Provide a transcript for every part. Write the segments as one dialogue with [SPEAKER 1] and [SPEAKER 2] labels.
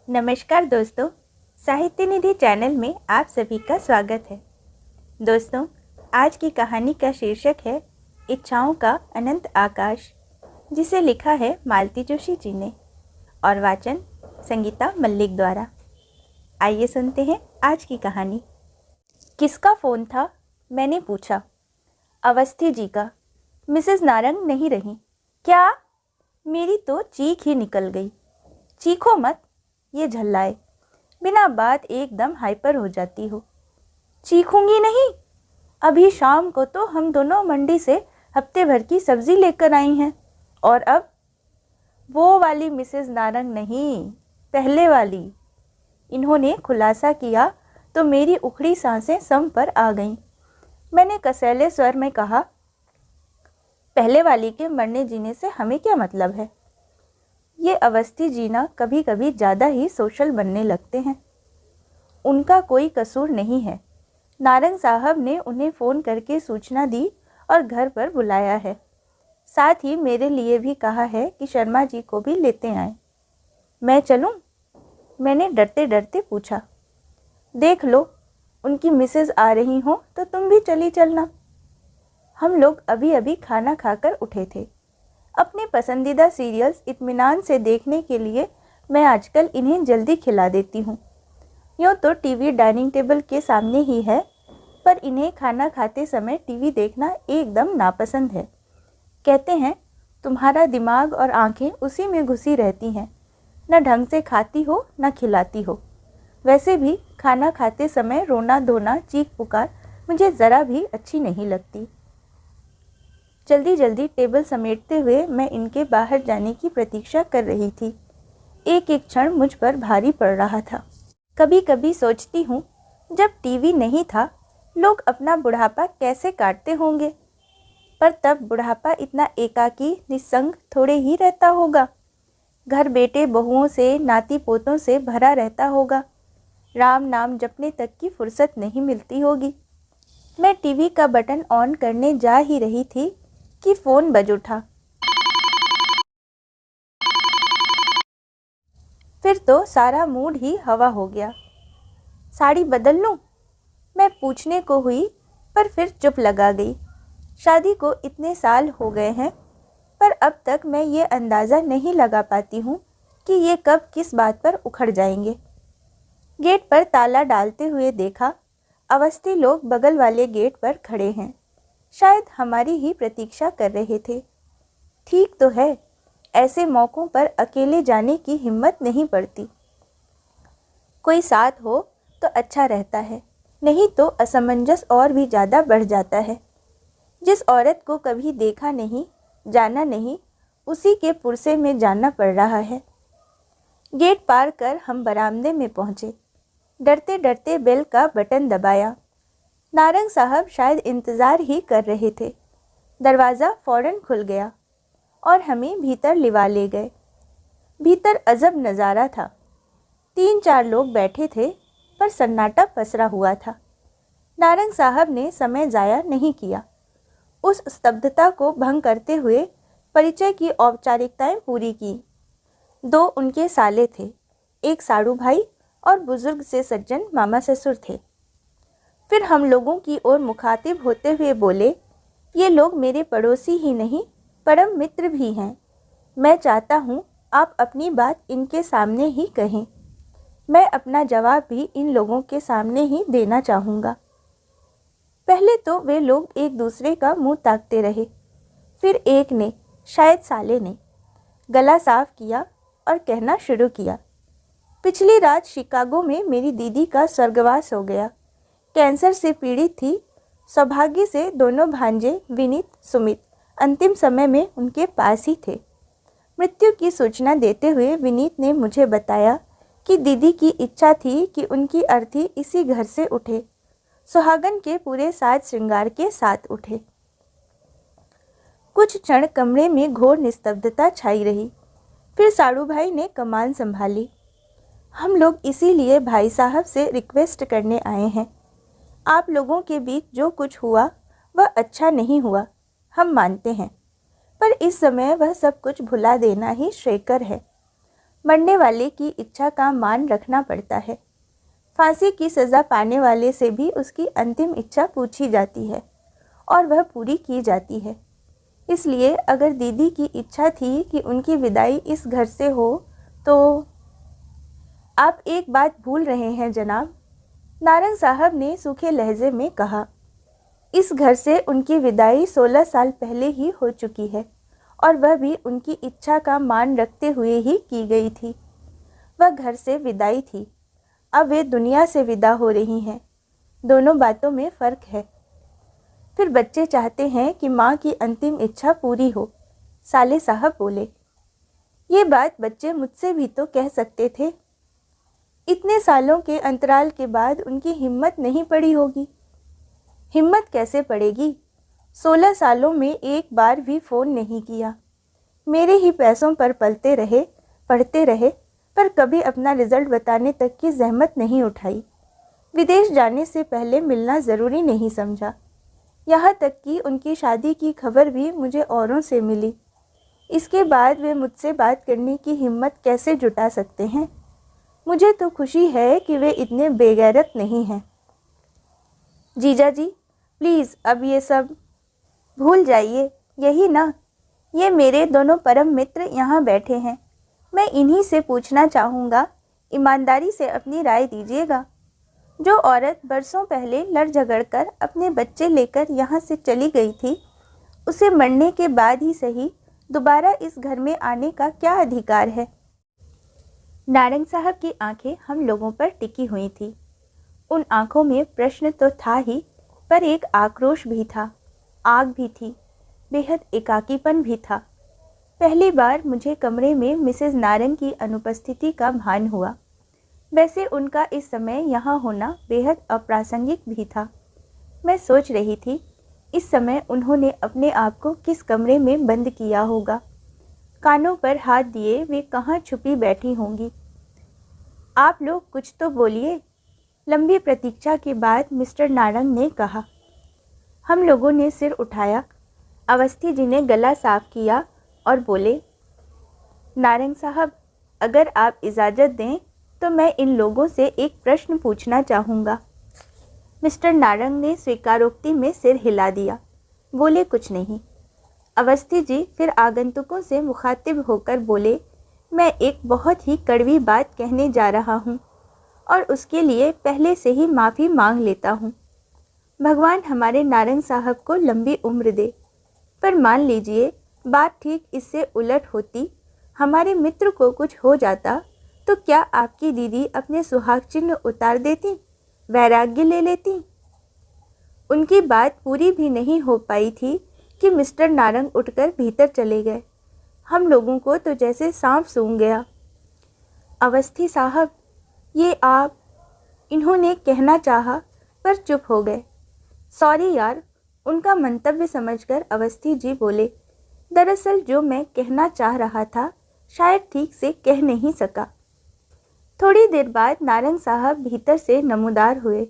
[SPEAKER 1] नमस्कार दोस्तों, साहित्य निधि चैनल में आप सभी का स्वागत है। दोस्तों, आज की कहानी का शीर्षक है इच्छाओं का अनंत आकाश, जिसे लिखा है मालती जोशी जी ने और वाचन संगीता मल्लिक द्वारा। आइए सुनते हैं आज की कहानी। किसका फ़ोन था? मैंने पूछा। अवस्थी जी का। मिसेस नारंग नहीं रही। क्या? मेरी तो चीख ही निकल गई। चीखो मत, ये झल्लाए। बिना बात एकदम हाइपर हो जाती हो। चीखूंगी नहीं। अभी शाम को तो हम दोनों मंडी से हफ्ते भर की सब्जी लेकर आई हैं। और अब वो वाली मिसेस नारंग नहीं, पहले वाली। इन्होंने खुलासा किया तो मेरी उखड़ी सांसें सम पर आ गईं। मैंने कसैले स्वर में कहा, पहले वाली के मरने जीने से हमें क्या मतलब है? ये अवस्थी जीना कभी कभी ज़्यादा ही सोशल बनने लगते हैं। उनका कोई कसूर नहीं है। नारंग साहब ने उन्हें फ़ोन करके सूचना दी और घर पर बुलाया है। साथ ही मेरे लिए भी कहा है कि शर्मा जी को भी लेते आएं। मैं चलूं? मैंने डरते डरते पूछा। देख लो, उनकी मिसेज आ रही हो तो तुम भी चली चलना। हम लोग अभी अभी खाना खाकर उठे थे। अपने पसंदीदा सीरियल्स इत्मीनान से देखने के लिए मैं आजकल इन्हें जल्दी खिला देती हूँ। यूँ तो टीवी डाइनिंग टेबल के सामने ही है, पर इन्हें खाना खाते समय टीवी देखना एकदम नापसंद है। कहते हैं तुम्हारा दिमाग और आंखें उसी में घुसी रहती हैं, न ढंग से खाती हो न खिलाती हो। वैसे भी खाना खाते समय रोना धोना चीख पुकार मुझे ज़रा भी अच्छी नहीं लगती। जल्दी जल्दी टेबल समेटते हुए मैं इनके बाहर जाने की प्रतीक्षा कर रही थी। एक एक क्षण मुझ पर भारी पड़ रहा था। कभी कभी सोचती हूँ, जब टीवी नहीं था लोग अपना बुढ़ापा कैसे काटते होंगे। पर तब बुढ़ापा इतना एकाकी निस्संग थोड़े ही रहता होगा। घर बेटे बहुओं से नाती पोतों से भरा रहता होगा। राम नाम जपने तक की फुर्सत नहीं मिलती होगी। मैं टीवी का बटन ऑन करने जा ही रही थी कि फ़ोन बज उठा। फिर तो सारा मूड ही हवा हो गया। साड़ी बदल लूं? मैं पूछने को हुई, पर फिर चुप लगा गई। शादी को इतने साल हो गए हैं, पर अब तक मैं ये अंदाज़ा नहीं लगा पाती हूँ कि ये कब किस बात पर उखड़ जाएंगे। गेट पर ताला डालते हुए देखा। अवस्थी लोग बगल वाले गेट पर खड़े हैं। शायद हमारी ही प्रतीक्षा कर रहे थे। ठीक तो है, ऐसे मौक़ों पर अकेले जाने की हिम्मत नहीं पड़ती। कोई साथ हो तो अच्छा रहता है, नहीं तो असमंजस और भी ज़्यादा बढ़ जाता है। जिस औरत को कभी देखा नहीं, जाना नहीं, उसी के पुरसे में जाना पड़ रहा है। गेट पार कर हम बरामदे में पहुँचे। डरते डरते बेल का बटन दबाया। नारंग साहब शायद इंतज़ार ही कर रहे थे। दरवाज़ा फ़ौरन खुल गया और हमें भीतर लिवा ले गए। भीतर अजब नज़ारा था। 3-4 लोग बैठे थे, पर सन्नाटा पसरा हुआ था। नारंग साहब ने समय ज़ाया नहीं किया। उस स्तब्धता को भंग करते हुए परिचय की औपचारिकताएं पूरी की। 2 उनके साले थे, एक साड़ू भाई और बुजुर्ग से सज्जन मामा ससुर थे। फिर हम लोगों की ओर मुखातिब होते हुए बोले, ये लोग मेरे पड़ोसी ही नहीं, परम मित्र भी हैं। मैं चाहता हूँ आप अपनी बात इनके सामने ही कहें। मैं अपना जवाब भी इन लोगों के सामने ही देना चाहूँगा। पहले तो वे लोग एक दूसरे का मुंह ताकते रहे। फिर एक ने, शायद साले ने, गला साफ किया और कहना शुरू किया, पिछली रात शिकागो में मेरी दीदी का स्वर्गवास हो गया। कैंसर से पीड़ित थी। सौभाग्य से दोनों भांजे विनीत सुमित अंतिम समय में उनके पास ही थे। मृत्यु की सूचना देते हुए विनीत ने मुझे बताया कि दीदी की इच्छा थी कि उनकी अर्थी इसी घर से उठे, सुहागन के पूरे साज श्रृंगार के साथ उठे। कुछ क्षण कमरे में घोर निस्तब्धता छाई रही। फिर साड़ू भाई ने कमान संभाली। हम लोग इसीलिए भाई साहब से रिक्वेस्ट करने आए हैं। आप लोगों के बीच जो कुछ हुआ वह अच्छा नहीं हुआ, हम मानते हैं, पर इस समय वह सब कुछ भुला देना ही श्रेयकर है। मरने वाले की इच्छा का मान रखना पड़ता है। फांसी की सज़ा पाने वाले से भी उसकी अंतिम इच्छा पूछी जाती है और वह पूरी की जाती है। इसलिए अगर दीदी की इच्छा थी कि उनकी विदाई इस घर से हो तो आप एक बात भूल रहे हैं जनाब, नारंग साहब ने सूखे लहजे में कहा। इस घर से उनकी विदाई 16 साल पहले ही हो चुकी है और वह भी उनकी इच्छा का मान रखते हुए ही की गई थी। वह घर से विदाई थी, अब वे दुनिया से विदा हो रही हैं। दोनों बातों में फ़र्क है। फिर बच्चे चाहते हैं कि माँ की अंतिम इच्छा पूरी हो, साले साहब बोले। ये बात बच्चे मुझसे भी तो कह सकते थे। इतने सालों के अंतराल के बाद उनकी हिम्मत नहीं पड़ी होगी। हिम्मत कैसे पड़ेगी? 16 सालों में एक बार भी फ़ोन नहीं किया। मेरे ही पैसों पर पलते रहे, पढ़ते रहे, पर कभी अपना रिज़ल्ट बताने तक की जहमत नहीं उठाई। विदेश जाने से पहले मिलना ज़रूरी नहीं समझा। यहाँ तक कि उनकी शादी की खबर भी मुझे औरों से मिली। इसके बाद वे मुझसे बात करने की हिम्मत कैसे जुटा सकते हैं? मुझे तो खुशी है कि वे इतने बेगैरत नहीं हैं। जीजा जी, प्लीज़ अब ये सब भूल जाइए, यही ना, ये मेरे दोनों परम मित्र यहाँ बैठे हैं। मैं इन्हीं से पूछना चाहूँगा, ईमानदारी से अपनी राय दीजिएगा। जो औरत बरसों पहले लड़ झगड़ कर अपने बच्चे लेकर यहाँ से चली गई थी, उसे मरने के बाद ही सही दोबारा इस घर में आने का क्या अधिकार है? नारंग साहब की आंखें हम लोगों पर टिकी हुई थी। उन आंखों में प्रश्न तो था ही, पर एक आक्रोश भी था, आग भी थी, बेहद एकाकीपन भी था। पहली बार मुझे कमरे में मिसेस नारंग की अनुपस्थिति का भान हुआ। वैसे उनका इस समय यहाँ होना बेहद अप्रासंगिक भी था। मैं सोच रही थी, इस समय उन्होंने अपने आप को किस कमरे में बंद किया होगा। कानों पर हाथ दिए वे कहाँ छुपी बैठी होंगी। आप लोग कुछ तो बोलिए। लंबी प्रतीक्षा के बाद मिस्टर नारंग ने कहा। हम लोगों ने सिर उठाया। अवस्थी जी ने गला साफ किया और बोले, नारंग साहब, अगर आप इजाज़त दें तो मैं इन लोगों से एक प्रश्न पूछना चाहूँगा। मिस्टर नारंग ने स्वीकारोक्ति में सिर हिला दिया, बोले कुछ नहीं। अवस्थी जी फिर आगंतुकों से मुखातिब होकर बोले, मैं एक बहुत ही कड़वी बात कहने जा रहा हूँ और उसके लिए पहले से ही माफ़ी मांग लेता हूँ। भगवान हमारे नारंग साहब को लंबी उम्र दे, पर मान लीजिए बात ठीक इससे उलट होती, हमारे मित्र को कुछ हो जाता तो क्या आपकी दीदी अपने सुहाग चिन्ह उतार देती, वैराग्य ले लेती? उनकी बात पूरी भी नहीं हो पाई थी कि मिस्टर नारंग उठकर भीतर चले गए। हम लोगों को तो जैसे सांप सूंघ गया। अवस्थी साहब, ये आप, इन्होंने कहना चाहा पर चुप हो गए। सॉरी यार, उनका मंतव्य समझकर अवस्थी जी बोले, दरअसल जो मैं कहना चाह रहा था शायद ठीक से कह नहीं सका। थोड़ी देर बाद नारंग साहब भीतर से नमूदार हुए।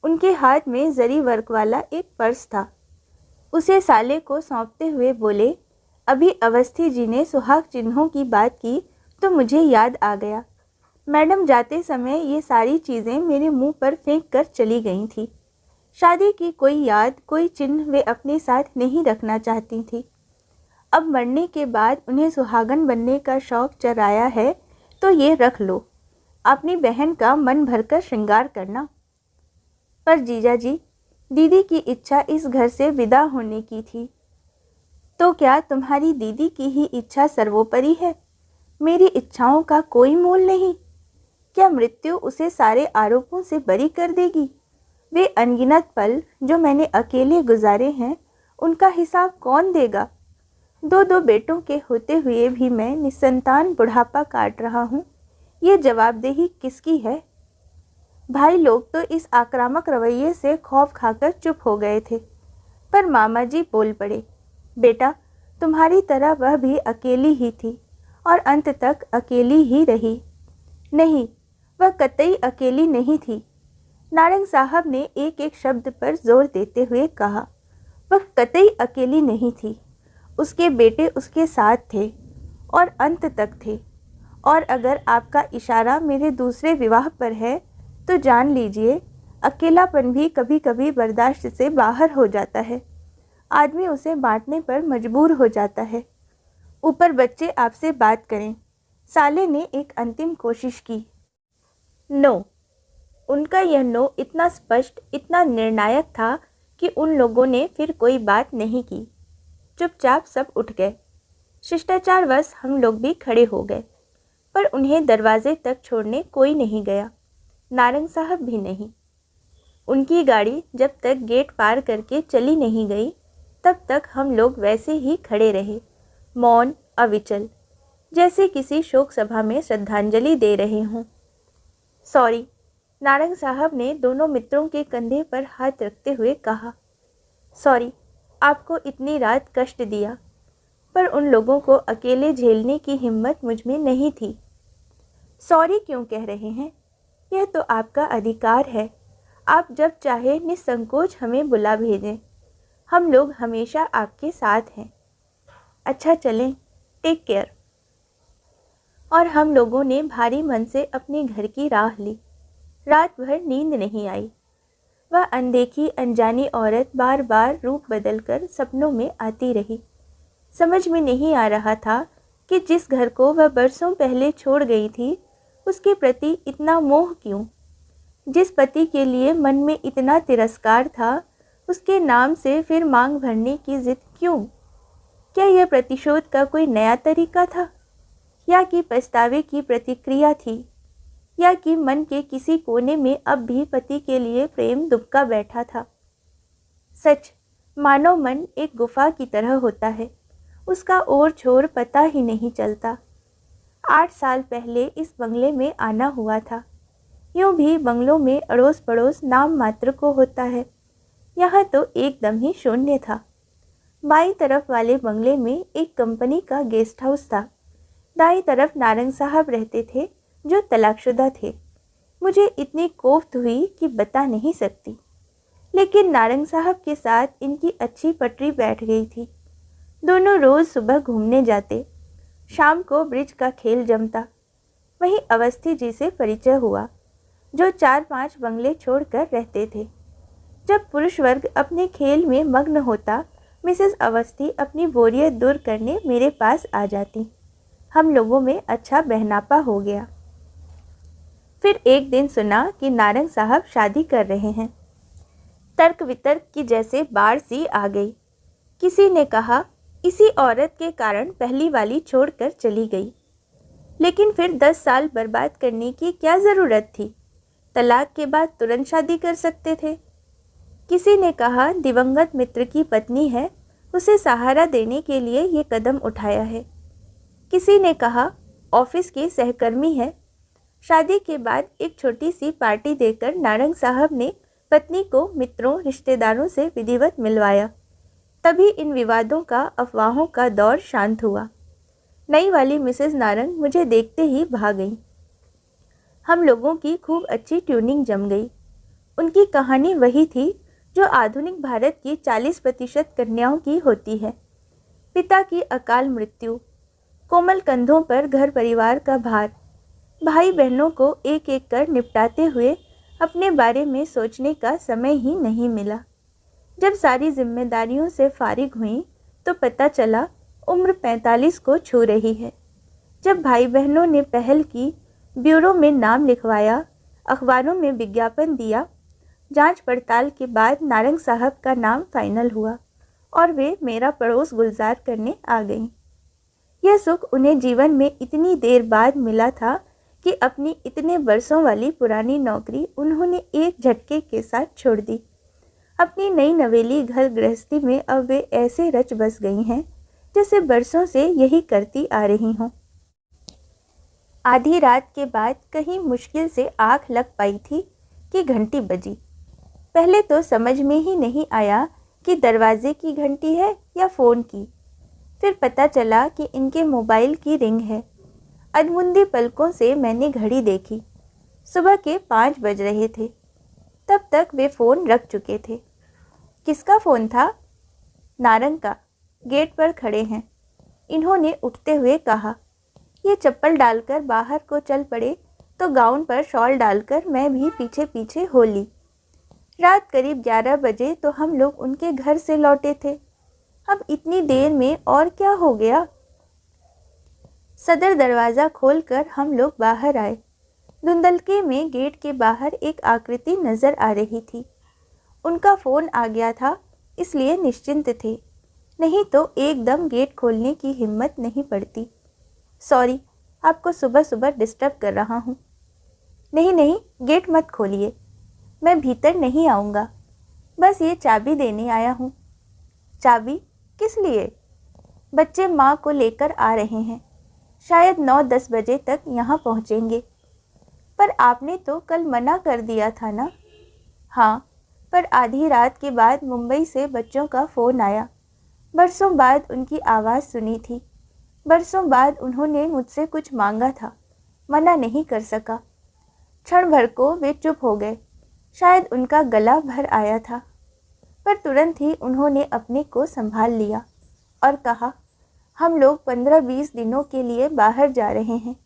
[SPEAKER 1] उनके हाथ में जरी वर्क वाला एक पर्स था। उसे साले को सौंपते हुए बोले, अभी अवस्थी जी ने सुहाग चिन्हों की बात की तो मुझे याद आ गया। मैडम जाते समय ये सारी चीज़ें मेरे मुंह पर फेंक कर चली गई थी। शादी की कोई याद, कोई चिन्ह वे अपने साथ नहीं रखना चाहती थी। अब मरने के बाद उन्हें सुहागन बनने का शौक़ चराया है तो ये रख लो, अपनी बहन का मन भरकर श्रृंगार करना। पर जीजा जी, दीदी की इच्छा इस घर से विदा होने की थी। तो क्या तुम्हारी दीदी की ही इच्छा सर्वोपरि है? मेरी इच्छाओं का कोई मोल नहीं? क्या मृत्यु उसे सारे आरोपों से बरी कर देगी? वे अनगिनत पल जो मैंने अकेले गुजारे हैं, उनका हिसाब कौन देगा? दो बेटों के होते हुए भी मैं निसंतान बुढ़ापा काट रहा हूँ। ये जवाबदेही किसकी है? भाई लोग तो इस आक्रामक रवैये से खौफ खाकर चुप हो गए थे, पर मामा जी बोल पड़े, बेटा तुम्हारी तरह वह भी अकेली ही थी और अंत तक अकेली ही रही। नहीं, वह कतई अकेली नहीं थी। नारंग साहब ने एक एक शब्द पर जोर देते हुए कहा, वह कतई अकेली नहीं थी। उसके बेटे उसके साथ थे और अंत तक थे, और अगर आपका इशारा मेरे दूसरे विवाह पर है तो जान लीजिए अकेलापन भी कभी कभी बर्दाश्त से बाहर हो जाता है। आदमी उसे बांटने पर मजबूर हो जाता है। ऊपर बच्चे आपसे बात करें। साले ने एक अंतिम कोशिश की। नो। उनका यह नो इतना स्पष्ट, इतना निर्णायक था कि उन लोगों ने फिर कोई बात नहीं की। चुपचाप सब उठ गए। शिष्टाचारवश हम लोग भी खड़े हो गए, पर उन्हें दरवाजे तक छोड़ने कोई नहीं गया, नारंग साहब भी नहीं। उनकी गाड़ी जब तक गेट पार करके चली नहीं गई तब तक हम लोग वैसे ही खड़े रहे, मौन, अविचल, जैसे किसी शोक सभा में श्रद्धांजलि दे रहे हों। सॉरी, नारंग साहब ने दोनों मित्रों के कंधे पर हाथ रखते हुए कहा। सॉरी, आपको इतनी रात कष्ट दिया, पर उन लोगों को अकेले झेलने की हिम्मत मुझ में नहीं थी। सॉरी क्यों कह रहे हैं? यह तो आपका अधिकार है। आप जब चाहे निसंकोच हमें बुला भेजें। हम लोग हमेशा आपके साथ हैं। अच्छा चलें, टेक केयर। और हम लोगों ने भारी मन से अपने घर की राह ली। रात भर नींद नहीं आई। वह अनदेखी अनजानी औरत बार बार रूप बदलकर सपनों में आती रही। समझ में नहीं आ रहा था कि जिस घर को वह बरसों पहले छोड़ गई थी उसके प्रति इतना मोह क्यों। जिस पति के लिए मन में इतना तिरस्कार था उसके नाम से फिर मांग भरने की जिद क्यों। क्या यह प्रतिशोध का कोई नया तरीका था, या कि पछतावे की प्रतिक्रिया थी, या कि मन के किसी कोने में अब भी पति के लिए प्रेम दुबका बैठा था। सच, मानव मन एक गुफा की तरह होता है, उसका ओर छोर पता ही नहीं चलता। 8 साल पहले इस बंगले में आना हुआ था। यूं भी बंगलों में अड़ोस पड़ोस नाम मात्र को होता है, यहाँ तो एकदम ही शून्य था। बाईं तरफ वाले बंगले में एक कंपनी का गेस्ट हाउस था। दाईं तरफ नारंग साहब रहते थे जो तलाकशुदा थे। मुझे इतनी कोफ्त हुई कि बता नहीं सकती, लेकिन नारंग साहब के साथ इनकी अच्छी पटरी बैठ गई थी। दोनों रोज़ सुबह घूमने जाते, शाम को ब्रिज का खेल जमता। वहीं अवस्थी जी से परिचय हुआ, जो 4-5 बंगले छोड़कर रहते थे। जब पुरुष वर्ग अपने खेल में मग्न होता, मिसेस अवस्थी अपनी बोरियत दूर करने मेरे पास आ जाती। हम लोगों में अच्छा बहनापा हो गया। फिर एक दिन सुना कि नारंग साहब शादी कर रहे हैं। तर्क वितर्क की जैसे बाढ़ सी आ गई। किसी ने कहा इसी औरत के कारण पहली वाली छोड़कर चली गई। लेकिन फिर 10 साल बर्बाद करने की क्या ज़रूरत थी? तलाक के बाद तुरंत शादी कर सकते थे। किसी ने कहा दिवंगत मित्र की पत्नी है, उसे सहारा देने के लिए ये कदम उठाया है। किसी ने कहा ऑफिस के सहकर्मी है। शादी के बाद एक छोटी सी पार्टी देकर नारंग साहब ने पत्नी को मित्रों रिश्तेदारों से विधिवत मिलवाया। तभी इन विवादों का, अफवाहों का दौर शांत हुआ। नई वाली मिसेस नारंग मुझे देखते ही भाग गई। हम लोगों की खूब अच्छी ट्यूनिंग जम गई। उनकी कहानी वही थी जो आधुनिक भारत की 40% कन्याओं की होती है। पिता की अकाल मृत्यु, कोमल कंधों पर घर परिवार का भार, भाई बहनों को एक एक कर निपटाते हुए अपने बारे में सोचने का समय ही नहीं मिला। जब सारी जिम्मेदारियों से फारिग हुई तो पता चला उम्र 45 को छू रही है। जब भाई बहनों ने पहल की, ब्यूरो में नाम लिखवाया, अखबारों में विज्ञापन दिया, जांच पड़ताल के बाद नारंग साहब का नाम फाइनल हुआ और वे मेरा पड़ोस गुलजार करने आ गईं। यह सुख उन्हें जीवन में इतनी देर बाद मिला था कि अपनी इतने बरसों वाली पुरानी नौकरी उन्होंने एक झटके के साथ छोड़ दी। अपनी नई नवेली घर गृहस्थी में अब वे ऐसे रच बस गई हैं जैसे बरसों से यही करती आ रही हों। आधी रात के बाद कहीं मुश्किल से आँख लग पाई थी कि घंटी बजी। पहले तो समझ में ही नहीं आया कि दरवाजे की घंटी है या फ़ोन की। फिर पता चला कि इनके मोबाइल की रिंग है। अधमुंदी पलकों से मैंने घड़ी देखी। सुबह के 5 बज रहे थे। तब तक वे फ़ोन रख चुके थे। किसका फ़ोन था? नारंग का। गेट पर खड़े हैं। इन्होंने उठते हुए कहा, ये चप्पल डालकर बाहर को चल पड़े तो गाउन पर शॉल डालकर मैं भी पीछे पीछे हो ली। रात करीब 11 बजे तो हम लोग उनके घर से लौटे थे। अब इतनी देर में और क्या हो गया? सदर दरवाज़ा खोलकर हम लोग बाहर आए। धुंधलके में गेट के बाहर एक आकृति नज़र आ रही थी। उनका फ़ोन आ गया था, इसलिए निश्चिंत थे, नहीं तो एकदम गेट खोलने की हिम्मत नहीं पड़ती। सॉरी, आपको सुबह सुबह डिस्टर्ब कर रहा हूँ। नहीं नहीं, गेट मत खोलिए, मैं भीतर नहीं आऊँगा, बस ये चाबी देने आया हूँ। चाबी किस लिए? बच्चे माँ को लेकर आ रहे हैं, शायद 9-10 बजे तक यहाँ पहुँचेंगे। पर आपने तो कल मना कर दिया था ना? हाँ, पर आधी रात के बाद मुंबई से बच्चों का फ़ोन आया। बरसों बाद उनकी आवाज़ सुनी थी। बरसों बाद उन्होंने मुझसे कुछ मांगा था, मना नहीं कर सका। क्षण भर को वे चुप हो गए, शायद उनका गला भर आया था। पर तुरंत ही उन्होंने अपने को संभाल लिया और कहा, हम लोग 15-20 दिनों के लिए बाहर जा रहे हैं।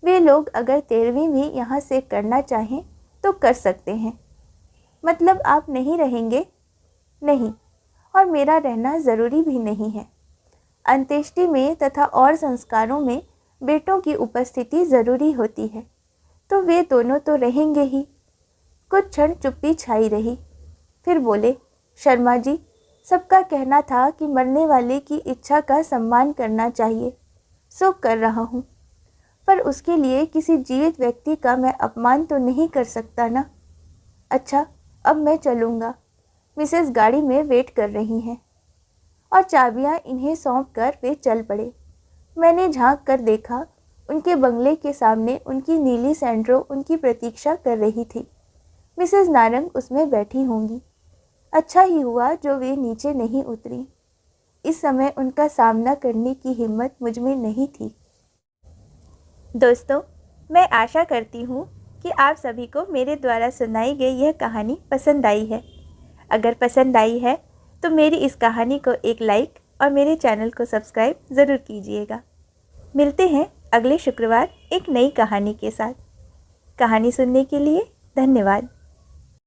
[SPEAKER 1] वे लोग अगर 13वीं भी यहाँ से करना चाहें तो कर सकते हैं। मतलब आप नहीं रहेंगे? नहीं, और मेरा रहना ज़रूरी भी नहीं है। अंत्येष्टि में तथा और संस्कारों में बेटों की उपस्थिति ज़रूरी होती है, तो वे दोनों तो रहेंगे ही। कुछ क्षण चुप्पी छाई रही, फिर बोले, शर्मा जी, सबका कहना था कि मरने वाले की इच्छा का सम्मान करना चाहिए, सो कर रहा हूँ। पर उसके लिए किसी जीवित व्यक्ति का मैं अपमान तो नहीं कर सकता ना। अच्छा, अब मैं चलूँगा, मिसेस गाड़ी में वेट कर रही हैं। और चाबियाँ इन्हें सौंप कर वे चल पड़े। मैंने झांक कर देखा, उनके बंगले के सामने उनकी नीली सैंड्रो उनकी प्रतीक्षा कर रही थी। मिसेस नारंग उसमें बैठी होंगी। अच्छा ही हुआ जो वे नीचे नहीं उतरी। इस समय उनका सामना करने की हिम्मत मुझ में नहीं थी। दोस्तों, मैं आशा करती हूँ कि आप सभी को मेरे द्वारा सुनाई गई यह कहानी पसंद आई है। अगर पसंद आई है तो मेरी इस कहानी को एक लाइक और मेरे चैनल को सब्सक्राइब ज़रूर कीजिएगा। मिलते हैं अगले शुक्रवार एक नई कहानी के साथ। कहानी सुनने के लिए धन्यवाद।